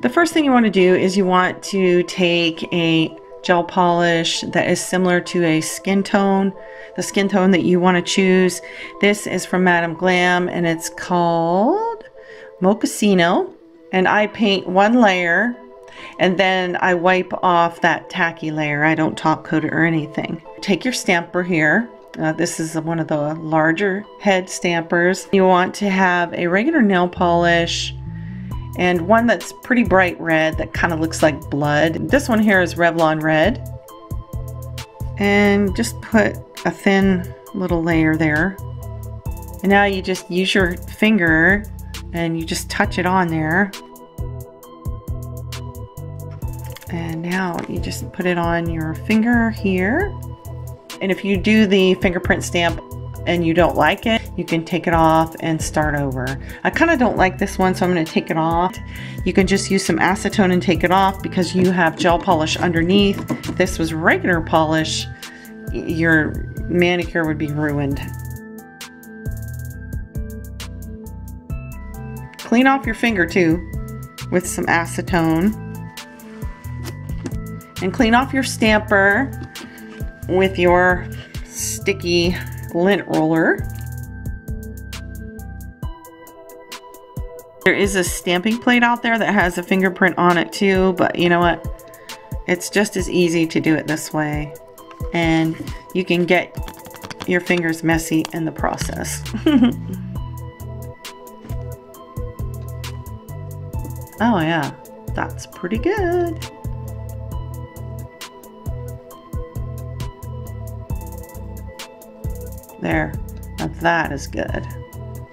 The first thing you want to do is you want to take a gel polish that is similar to a skin tone, the skin tone that you want to choose. This is from Madam Glam and it's called Mochaccino. And I paint one layer and then I wipe off that tacky layer. I don't top coat it or anything. Take your stamper here. This is one of the larger head stampers. You want to have a regular nail polish and one that's pretty bright red that kind of looks like blood. This one here is Revlon red. And just put a thin little layer there. And now you just use your finger and you just touch it on there. And now you just put it on your finger here. And if you do the fingerprint stamp and you don't like it, you can take it off and start over. I kind of don't like this one, so I'm going to take it off. You can just use some acetone and take it off because you have gel polish underneath. If this was regular polish, your manicure would be ruined. Clean off your finger too with some acetone. And clean off your stamper with your sticky lint roller. There is a stamping plate out there that has a fingerprint on it too, but you know what? It's just as easy to do it this way. And you can get your fingers messy in the process. Oh yeah, that's pretty good. There, now that is good.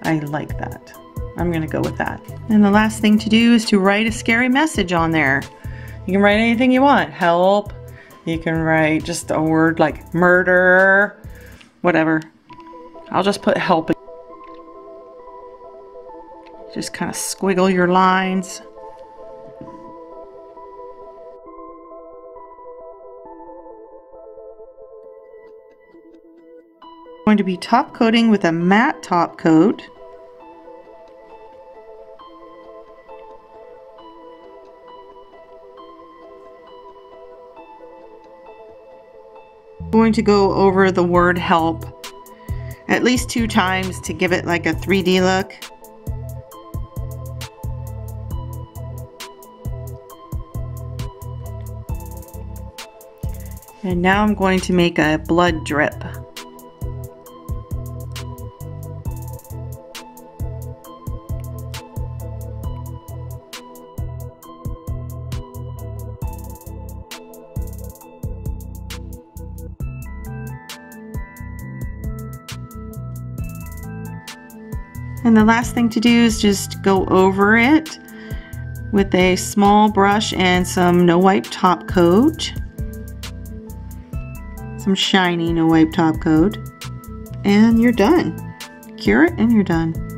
I like that. I'm gonna go with that. And the last thing to do is to write a scary message on there. You can write anything you want. Help. You can write just a word like murder, whatever. I'll just put help. Just kind of squiggle your lines. Going to be top coating with a matte top coat. Going to go over the word help at least 2 times to give it like a 3D look. And now I'm going to make a blood drip. And the last thing to do is just go over it with a small brush and some no wipe top coat. Some shiny no wipe top coat. And you're done. Cure it and you're done.